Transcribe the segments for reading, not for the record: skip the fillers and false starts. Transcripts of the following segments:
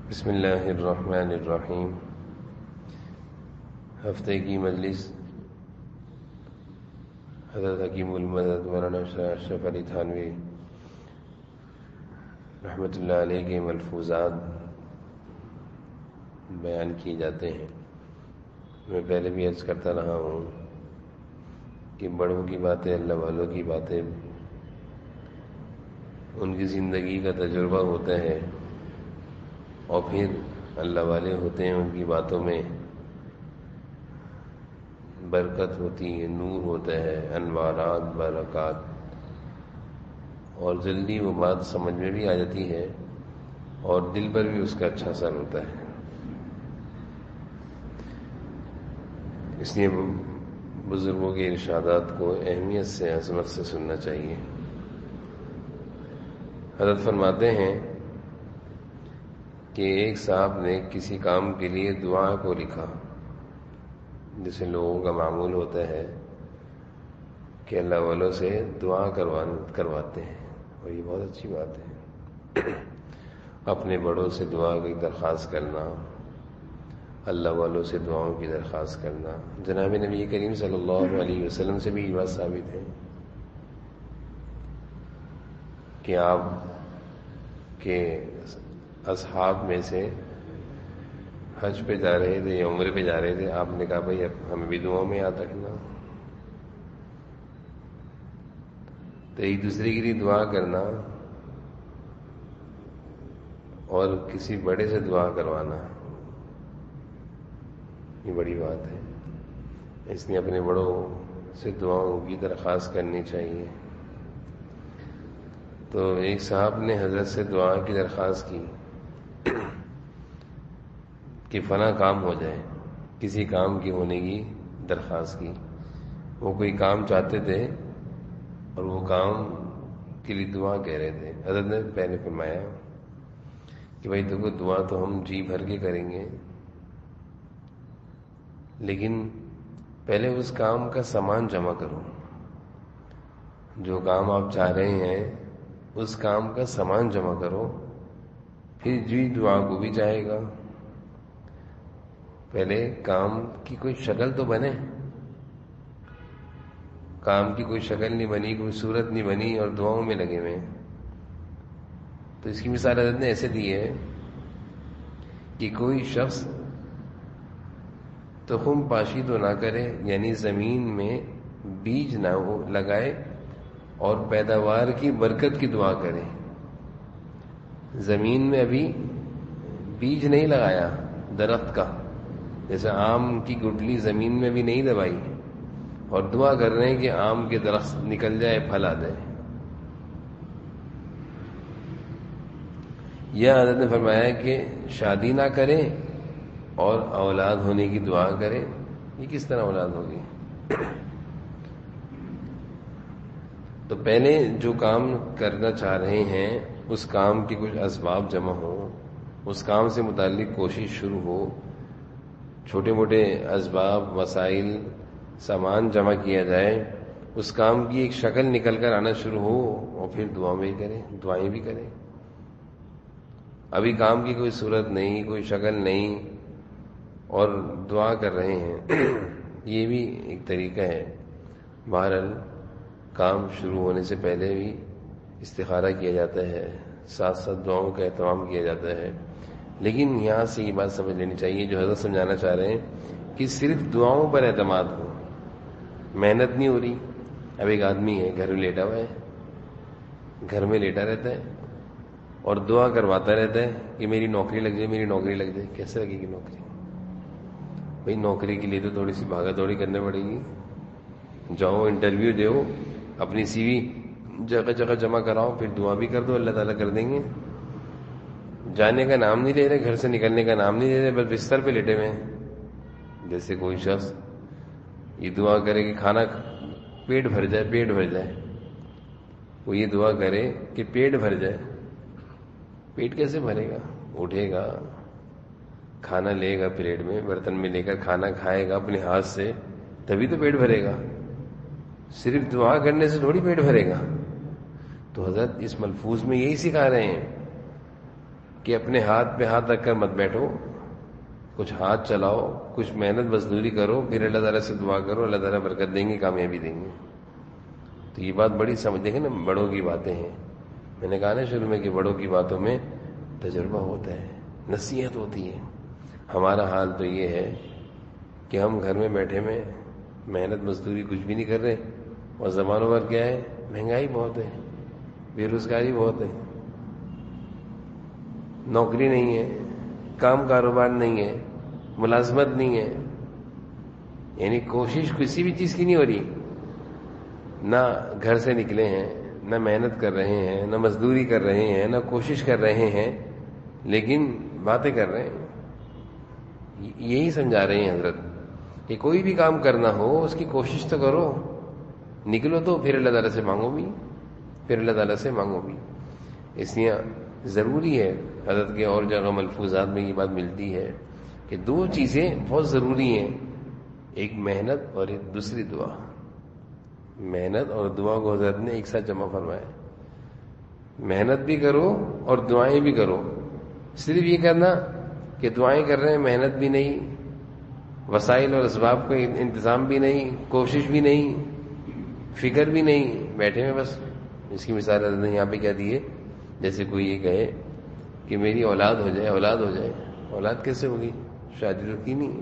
بسم اللہ الرحمن الرحیم۔ ہفتے کی مجلس حضرت حکیم المدد مولانا اشرف علی تھانوی رحمۃ اللہ علیہ کے ملفوظات بیان کیے جاتے ہیں۔ میں پہلے بھی عرض کرتا رہا ہوں کہ بڑوں کی باتیں، اللہ والوں کی باتیں، ان کی زندگی کا تجربہ ہوتا ہے، اور پھر اللہ والے ہوتے ہیں، ان کی باتوں میں برکت ہوتی ہے، نور ہوتا ہے، انوارات، برکات، اور جلدی وہ بات سمجھ میں بھی آ جاتی ہے اور دل پر بھی اس کا اچھا اثر ہوتا ہے۔ اس لیے بزرگوں کے ارشادات کو اہمیت سے، عظمت سے سننا چاہیے۔ حضرت فرماتے ہیں کہ ایک صاحب نے کسی کام کے لیے دعا کو لکھا، جسے لوگوں کا معمول ہوتا ہے کہ اللہ والوں سے دعا کرواتے ہیں، اور یہ بہت اچھی بات ہے۔ اپنے بڑوں سے دعا کی درخواست کرنا، اللہ والوں سے دعاؤں کی درخواست کرنا۔ جناب نبی کریم صلی اللہ علیہ وسلم سے بھی یہ بات ثابت ہے کہ آپ کے اصحاب میں سے حج پہ جا رہے تھے یا عمرے پہ جا رہے تھے، آپ نے کہا بھائی اب ہمیں بھی دعاؤں میں یاد رکھنا۔ تو ایک دوسرے کے لیے دعا کرنا اور کسی بڑے سے دعا کروانا، یہ بڑی بات ہے۔ اس لیے اپنے بڑوں سے دعاؤں کی درخواست کرنی چاہیے۔ تو ایک صاحب نے حضرت سے دعا کی درخواست کی کہ فلاں کام ہو جائے، کسی کام کی ہونے کی درخواست کی۔ وہ کوئی کام چاہتے تھے اور وہ کام کے لیے دعا کہہ رہے تھے۔ حضرت نے پہلے فرمایا کہ بھائی دیکھو، دعا تو ہم جی بھر کے کریں گے، لیکن پہلے اس کام کا سامان جمع کرو۔ جو کام آپ چاہ رہے ہیں اس کام کا سامان جمع کرو، پھر جی دعا کو بھی چاہے گا۔ پہلے کام کی کوئی شکل تو بنے۔ کام کی کوئی شکل نہیں بنی، کوئی صورت نہیں بنی، اور دعاؤں میں لگے ہوئے۔ تو اس کی مثال حضرت نے ایسے دی ہے کہ کوئی شخص تخم پاشی تو نہ کرے، یعنی زمین میں بیج نہ لگائے اور پیداوار کی برکت کی دعا کرے۔ زمین میں ابھی بیج نہیں لگایا درخت کا، جیسے آم کی گٹلی زمین میں بھی نہیں دبائی، اور دعا کر رہے ہیں کہ آم کے درخت نکل جائے، پھل آ جائے۔ یہ حضرت نے فرمایا کہ شادی نہ کرے اور اولاد ہونے کی دعا کرے۔ یہ کس طرح اولاد ہوگی؟ تو پہلے جو کام کرنا چاہ رہے ہیں اس کام کی کچھ اسباب جمع ہو، اس کام سے متعلق کوشش شروع ہو، چھوٹے موٹے اسباب، وسائل، سامان جمع کیا جائے، اس کام کی ایک شکل نکل کر آنا شروع ہو، اور پھر دعائیں بھی کریں۔ ابھی کام کی کوئی صورت نہیں، کوئی شکل نہیں، اور دعا کر رہے ہیں، یہ بھی ایک طریقہ ہے۔ بہرحال کام شروع ہونے سے پہلے بھی استخارہ کیا جاتا ہے، ساتھ ساتھ دعاؤں کا اہتمام کیا جاتا ہے۔ لیکن یہاں سے یہ بات سمجھ لینی چاہیے جو حضرت سمجھانا چاہ رہے ہیں کہ صرف دعاؤں پر اعتماد ہو، محنت نہیں ہو رہی۔ اب ایک آدمی ہے گھر میں لیٹا ہوا ہے، گھر میں لیٹا رہتا ہے اور دعا کرواتا رہتا ہے کہ میری نوکری لگ جائے، میری نوکری لگ جائے۔ کیسے لگے گی نوکری؟ بھائی نوکری کے لیے تو تھوڑی سی بھاگا دوڑی کرنے پڑے گی۔ جاؤ، انٹرویو دو، اپنی سی وی جگہ جگہ جمع کراؤ، پھر دعا بھی کر دو، اللہ تعالیٰ کر دیں گے۔ جانے کا نام نہیں لے رہے، گھر سے نکلنے کا نام نہیں لے رہے، بس بستر پہ لیٹے ہوئے ہیں۔ جیسے کوئی شخص یہ دعا کرے کہ کھانا پیٹ بھر جائے، پیٹ بھر جائے، وہ یہ دعا کرے کہ پیٹ بھر جائے۔ پیٹ کیسے بھرے گا؟ اٹھے گا، کھانا لے گا پلیٹ میں، برتن میں لے کر کھانا کھائے گا اپنے ہاتھ سے، تبھی تو پیٹ بھرے گا۔ صرف دعا کرنے سے تھوڑی پیٹ بھرے گا۔ تو حضرت اس ملفوظ میں یہی سکھا رہے ہیں کہ اپنے ہاتھ پہ ہاتھ رکھ کر مت بیٹھو، کچھ ہاتھ چلاؤ، کچھ محنت مزدوری کرو، پھر اللہ تعالیٰ سے دعا کرو، اللہ تعالیٰ برکت دیں گے، کامیابی دیں گے۔ تو یہ بات بڑی سمجھ دیکھیں نا، بڑوں کی باتیں ہیں۔ میں نے کہا نا شروع میں کہ بڑوں کی باتوں میں تجربہ ہوتا ہے، نصیحت ہوتی ہے۔ ہمارا حال تو یہ ہے کہ ہم گھر میں بیٹھے میں محنت مزدوری کچھ بھی نہیں کر رہے، اور زمانوں پر کیا ہے، مہنگائی بہت ہے، بے روزگاری بہت ہے، نوکری نہیں ہے، کام کاروبار نہیں ہے، ملازمت نہیں ہے، یعنی کوشش کسی بھی چیز کی نہیں ہو رہی، نہ گھر سے نکلے ہیں، نہ محنت کر رہے ہیں، نہ مزدوری کر رہے ہیں، نہ کوشش کر رہے ہیں، لیکن باتیں کر رہے ہیں۔ یہی سمجھا رہے ہیں حضرت کہ کوئی بھی کام کرنا ہو اس کی کوشش تو کرو، نکلو تو پھر اللہ تعالیٰ سے مانگو بھی، پھر اللہ تعالیٰ سے مانگو بھی۔ اس لیے ضروری ہے، حضرت کے اور جگہ ملفوظات میں یہ بات ملتی ہے کہ دو چیزیں بہت ضروری ہیں، ایک محنت اور ایک دوسری دعا۔ محنت اور دعا کو حضرت نے ایک ساتھ جمع فرمایا۔ محنت بھی کرو اور دعائیں بھی کرو۔ صرف یہ کرنا کہ دعائیں کر رہے ہیں، محنت بھی نہیں، وسائل اور اسباب کا انتظام بھی نہیں، کوشش بھی نہیں، فکر بھی نہیں، بیٹھے میں بس۔ اس کی مثال حضرت نے یہاں پہ کیا دی ہے، جیسے کوئی یہ کہے کہ میری اولاد ہو جائے، اولاد ہو جائے، اولاد کیسے ہوگی؟ شادی تو کی نہیں۔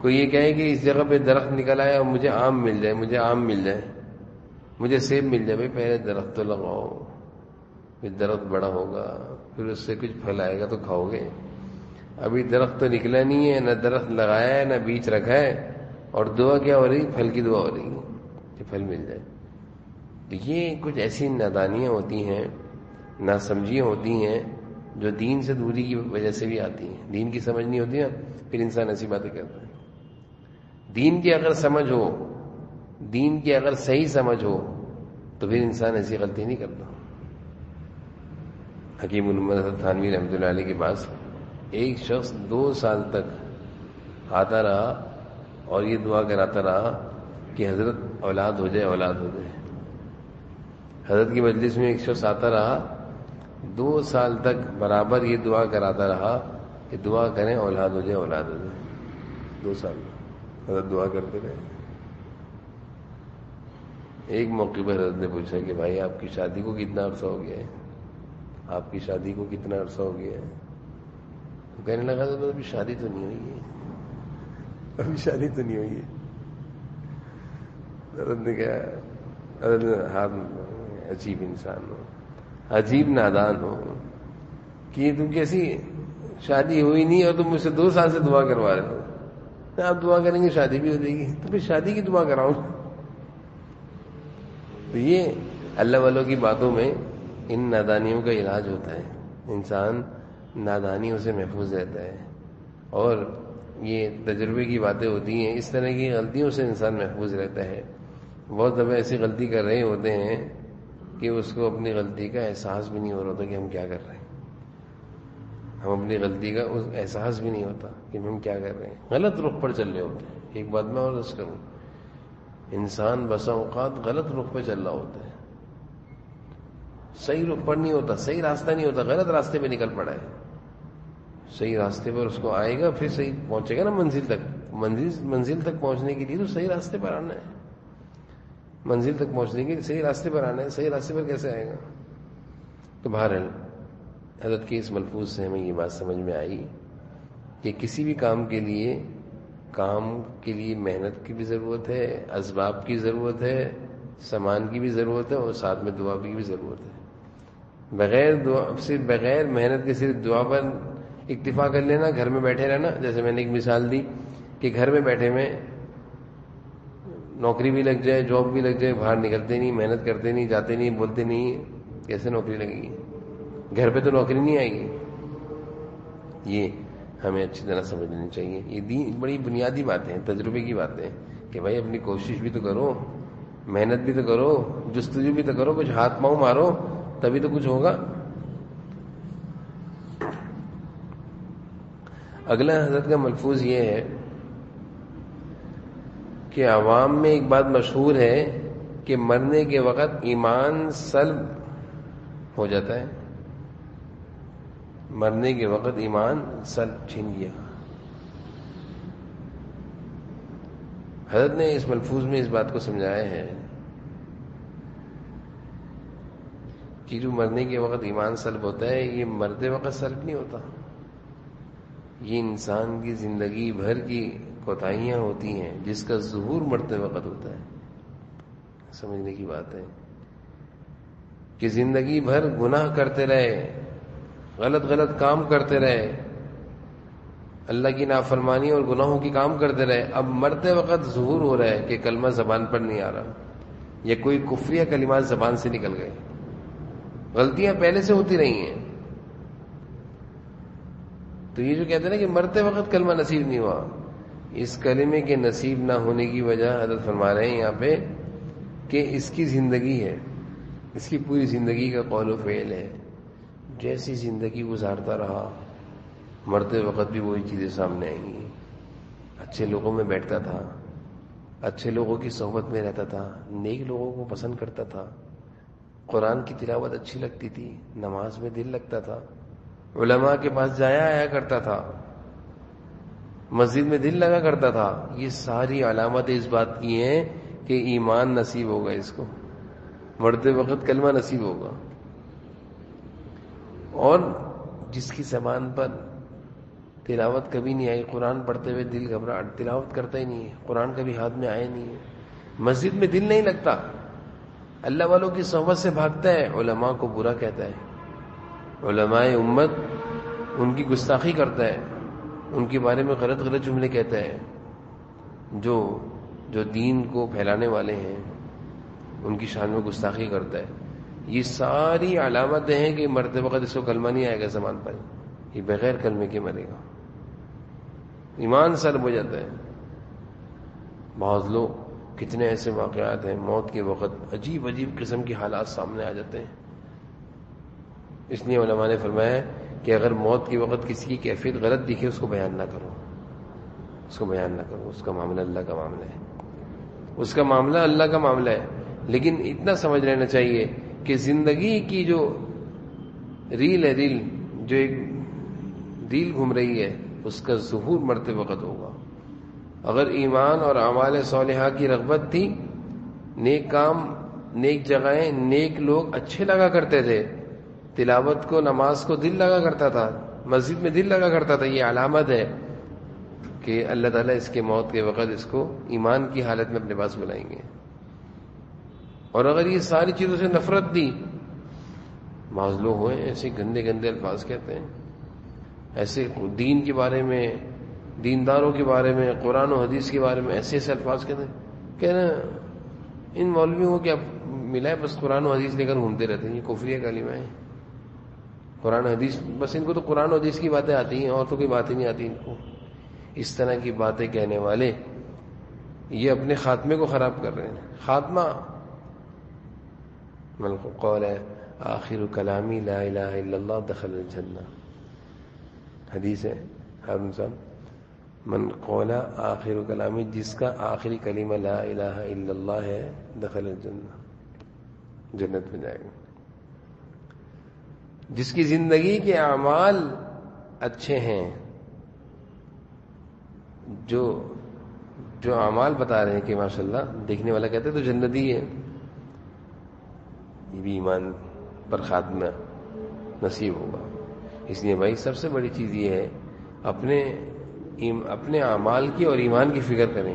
کوئی یہ کہے کہ اس جگہ پہ درخت نکل آیا اور مجھے آم مل جائے، مجھے آم مل جائے، مجھے سیب مل جائے۔ بھائی پہلے درخت تو لگاؤ، پھر درخت بڑا ہوگا، پھر اس سے کچھ پھل آئے گا تو کھاؤ گے۔ ابھی درخت تو نکلا نہیں ہے، نہ درخت لگایا ہے، نہ بیج رکھا ہے، اور دعا کیا ہو رہی؟ پھل کی دعا ہو رہی ہے کہ پھل مل جائے۔ تو یہ کچھ ایسی نادانیاں ہوتی ہیں، ناسمجھیاں ہوتی ہیں، جو دین سے دوری کی وجہ سے بھی آتی ہیں۔ دین کی سمجھ نہیں ہوتی نا، پھر انسان ایسی باتیں کرتا ہے۔ دین کی اگر سمجھ ہو، دین کی اگر صحیح سمجھ ہو، تو پھر انسان ایسی غلطی نہیں کرتا۔ حکیم الامت حضرت تھانوی رحمۃ اللہ علیہ کے پاس ایک شخص 2 سال تک آتا رہا اور یہ دعا کراتا رہا کہ حضرت اولاد ہو جائے، اولاد ہو جائے۔ حضرت کی مجلس میں ایک شخص آتا رہا، 2 سال تک برابر یہ دعا کراتا رہا کہ دعا کریں اولاد ہو جائے، اولاد ہو جائے۔ 2 سال حضرت دعا کرتے رہے۔ ایک موقع پر حضرت نے پوچھا کہ بھائی آپ کی شادی کو کتنا عرصہ ہو گیا ہے؟ آپ کی شادی کو کتنا عرصہ ہو گیا ہے؟ تو کہنے لگا تو ابھی شادی تو نہیں ہوئی ہے، ابھی شادی تو نہیں ہوئی ہے۔ حضرت نے کہا، حضرت نے ہاتھ، عجیب انسان ہو، عجیب نادان ہو کہ تم کیسی شادی ہوئی نہیں اور تم مجھ سے 2 سال سے دعا کروا رہے ہو۔ آپ دعا کریں گے شادی بھی ہو جائے گی، تو پھر شادی کی دعا کراؤں۔ تو یہ اللہ والوں کی باتوں میں ان نادانیوں کا علاج ہوتا ہے، انسان نادانیوں سے محفوظ رہتا ہے، اور یہ تجربے کی باتیں ہوتی ہیں، اس طرح کی غلطیوں سے انسان محفوظ رہتا ہے۔ بہت دفعہ ایسی غلطی کر رہے ہوتے ہیں کہ اس کو اپنی غلطی کا احساس بھی نہیں ہو رہا ہوتا کہ ہم کیا کر رہے ہیں، ہم اپنی غلطی کا احساس بھی نہیں ہوتا کہ ہم کیا کر رہے ہیں، غلط رخ پر چل رہے ہوتے ہیں۔ ایک بات میں اور عرض کروں، انسان بسا اوقات غلط رخ پہ چل رہا ہوتا ہے، صحیح رخ پر نہیں ہوتا، صحیح راستہ نہیں ہوتا، غلط راستے پہ نکل پڑا ہے۔ صحیح راستے پر اس کو آئے گا، پھر صحیح پہنچے گا نا منزل تک۔ منزل تک پہنچنے کے لیے تو صحیح راستے پر آنا ہے، منزل تک پہنچنے کے لیے صحیح راستے پر آنا ہے، صحیح راستے پر کیسے آئے گا؟ تو بہرحال حضرت کے اس ملفوظ سے ہمیں یہ بات سمجھ میں آئی کہ کسی بھی کام کے لیے محنت کی بھی ضرورت ہے، اسباب کی ضرورت ہے، سامان کی بھی ضرورت ہے، اور ساتھ میں دعا کی بھی ضرورت ہے۔ بغیر محنت کے صرف دعا پر اکتفا کر لینا، گھر میں بیٹھے رہنا، جیسے میں نے ایک مثال دی کہ گھر میں بیٹھے میں نوکری بھی لگ جائے، جاب بھی لگ جائے، باہر نکلتے نہیں، محنت کرتے نہیں، جاتے نہیں، بولتے نہیں، کیسے نوکری لگے گی؟ گھر پہ تو نوکری نہیں آئے گی۔ یہ ہمیں اچھی طرح سمجھ لینی چاہیے۔ یہ دین بڑی بنیادی باتیں ہیں، تجربے کی باتیں ہیں کہ بھائی اپنی کوشش بھی تو کرو، محنت بھی تو کرو، جستجو بھی تو کرو، کچھ ہاتھ پاؤں مارو، تبھی تو کچھ ہوگا۔ اگلا حضرت کا ملفوظ یہ ہے کہ عوام میں ایک بات مشہور ہے کہ مرنے کے وقت ایمان سلب ہو جاتا ہے، مرنے کے وقت ایمان سر چھن گیا. حضرت نے اس ملفوظ میں اس بات کو سمجھایا ہے کہ جو مرنے کے وقت ایمان سلب ہوتا ہے یہ مرتے وقت سلب نہیں ہوتا، یہ انسان کی زندگی بھر کی کوتاہیاں ہوتی ہیں جس کا ظہور مرتے وقت ہوتا ہے. سمجھنے کی بات ہے کہ زندگی بھر گناہ کرتے رہے، غلط کام کرتے رہے، اللہ کی نافرمانی اور گناہوں کی کام کرتے رہے، اب مرتے وقت ظہور ہو رہا ہے کہ کلمہ زبان پر نہیں آ رہا، یا کوئی کفریہ کلمات زبان سے نکل گئے. غلطیاں پہلے سے ہوتی رہی ہیں. تو یہ جو کہتے ہیں نا کہ مرتے وقت کلمہ نصیب نہیں ہوا، اس کلمے کے نصیب نہ ہونے کی وجہ حضرت فرما رہے ہیں یہاں پہ کہ اس کی زندگی ہے، اس کی پوری زندگی کا قول و فعل ہے. جیسی زندگی گزارتا رہا مرتے وقت بھی وہی چیزیں سامنے آئیں گی. اچھے لوگوں میں بیٹھتا تھا، اچھے لوگوں کی صحبت میں رہتا تھا، نیک لوگوں کو پسند کرتا تھا، قرآن کی تلاوت اچھی لگتی تھی، نماز میں دل لگتا تھا، علماء کے پاس جایا آیا کرتا تھا، مسجد میں دل لگا کرتا تھا. یہ ساری علامتیں اس بات کی ہیں کہ ایمان نصیب ہوگا، اس کو مرتے وقت کلمہ نصیب ہوگا. اور جس کی زبان پر تلاوت کبھی نہیں آئی، قرآن پڑھتے ہوئے دل گھبراہٹ، تلاوت کرتا ہی نہیں ہے، قرآن کبھی ہاتھ میں آیا نہیں ہے، مسجد میں دل نہیں لگتا، اللہ والوں کی صحبت سے بھاگتا ہے، علماء کو برا کہتا ہے، علماء امت ان کی گستاخی کرتا ہے، ان کے بارے میں غلط جملے کہتا ہے، جو دین کو پھیلانے والے ہیں ان کی شان میں گستاخی کرتا ہے. یہ ساری علامتیں ہیں کہ مرتے وقت اس کو کلمہ نہیں آئے گا زبان پر، یہ بغیر کلمے کے مرے گا، ایمان سلب ہو جاتا ہے. بعض لوگ، کتنے ایسے واقعات ہیں موت کے وقت عجیب قسم کے حالات سامنے آ جاتے ہیں. اس لیے علماء نے فرمایا کہ اگر موت کے وقت کسی کی کیفیت غلط دکھے اس کو بیان نہ کرو، اس کو بیان نہ کرو، اس کا معاملہ اللہ کا معاملہ ہے، اس کا معاملہ اللہ کا معاملہ ہے. لیکن اتنا سمجھ لینا چاہیے کہ زندگی کی جو ریل ہے، جو ایک ریل گھوم رہی ہے، اس کا ظہور مرتے وقت ہوگا. اگر ایمان اور اعمال صالحہ کی رغبت تھی، نیک کام، نیک جگہیں، نیک لوگ اچھے لگا کرتے تھے، تلاوت کو، نماز کو دل لگا کرتا تھا، مسجد میں دل لگا کرتا تھا، یہ علامت ہے کہ اللہ تعالیٰ اس کے موت کے وقت اس کو ایمان کی حالت میں اپنے پاس بلائیں گے. اور اگر یہ ساری چیزوں سے نفرت دی، بعض لوگ ہوئے ایسے گندے الفاظ کہتے ہیں، ایسے دین کے بارے میں، دینداروں کے بارے میں، قرآن و حدیث کے بارے میں ایسے الفاظ کہتے ہیں، کہنا ان مولویوں کو کیا ملا ہے، بس قرآن و حدیث لے کر گھومتے رہتے ہیں، یہ کفریہ کلمہ ہے. قرآن و حدیث، بس ان کو تو قرآن و حدیث کی باتیں آتی ہیں اور تو کوئی باتیں نہیں آتی ان کو. اس طرح کی باتیں کہنے والے یہ اپنے خاتمے کو خراب کر رہے ہیں. خاتمہ من قول آخر کلامی لا الہ الا اللہ دخل الجنہ، حدیث ہے ہر انسان، من قول آخر کلامی، جس کا آخری کلمہ لا الہ الا اللہ ہے، دخل الجنہ، جنت میں جائے گا. جس کی زندگی کے اعمال اچھے ہیں، جو اعمال بتا رہے ہیں کہ ماشاءاللہ دیکھنے والا کہتے تو جنتی ہے، یہ بھی ایمان پر خاتمہ نصیب ہوگا. اس لیے بھائی سب سے بڑی چیز یہ ہے اپنے اعمال کی اور ایمان کی فکر کریں.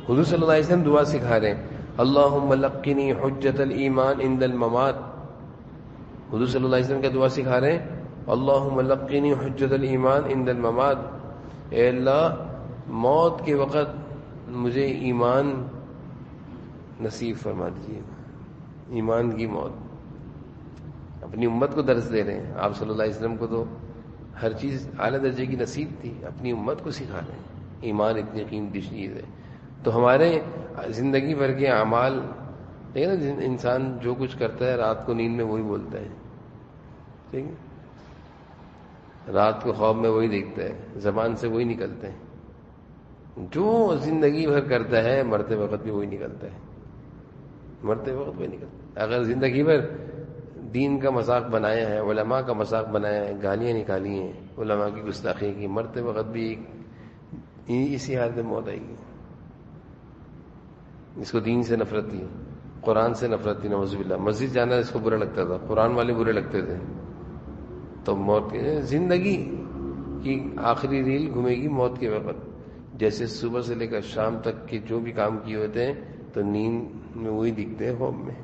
حضور صلی اللہ علیہ وسلم دعا سکھا رہے ہیں، اللہم لقنی حجت الایمان عند الممات. حضور صلی اللہ علیہ وسلم کا دعا سکھا رہے ہیں، اللہم لقنی حجت الایمان عند الممات، اے اللہ موت کے وقت مجھے ایمان نصیب فرما دیجیے. ایمان کی موت اپنی امت کو درس دے رہے ہیں. آپ صلی اللہ علیہ وسلم کو تو ہر چیز اعلیٰ درجے کی نصیب تھی، اپنی امت کو سکھا رہے ہیں. ایمان اتنی قیمتی چیز ہے. تو ہمارے زندگی بھر کے اعمال دیکھیں نا، انسان جو کچھ کرتا ہے رات کو نیند میں وہی بولتا ہے، ٹھیک ہے، رات کو خواب میں وہی دیکھتا ہے، زبان سے وہی نکلتے ہیں. جو زندگی بھر کرتا ہے مرتے وقت بھی وہی نکلتا ہے، مرتے وقت وہی نکلتا ہے. اگر زندگی بھر دین کا مذاق بنایا ہے، علماء کا مذاق بنایا ہے، گالیاں نکالی ہیں، علماء کی گستاخی کی، مرتے وقت بھی اسی حالت میں موت آئے گی. اس کو دین سے نفرت تھی، قرآن سے نفرت تھی، نعوذ باللہ. مسجد جانا اس کو برا لگتا تھا، قرآن والے برے لگتے تھے. تو موت زندگی کی آخری ریل گھومے گی موت کے وقت. جیسے صبح سے لے کر شام تک کے جو بھی کام کیے ہوتے ہیں تو نیند میں وہی دکھتے ہیں خواب میں.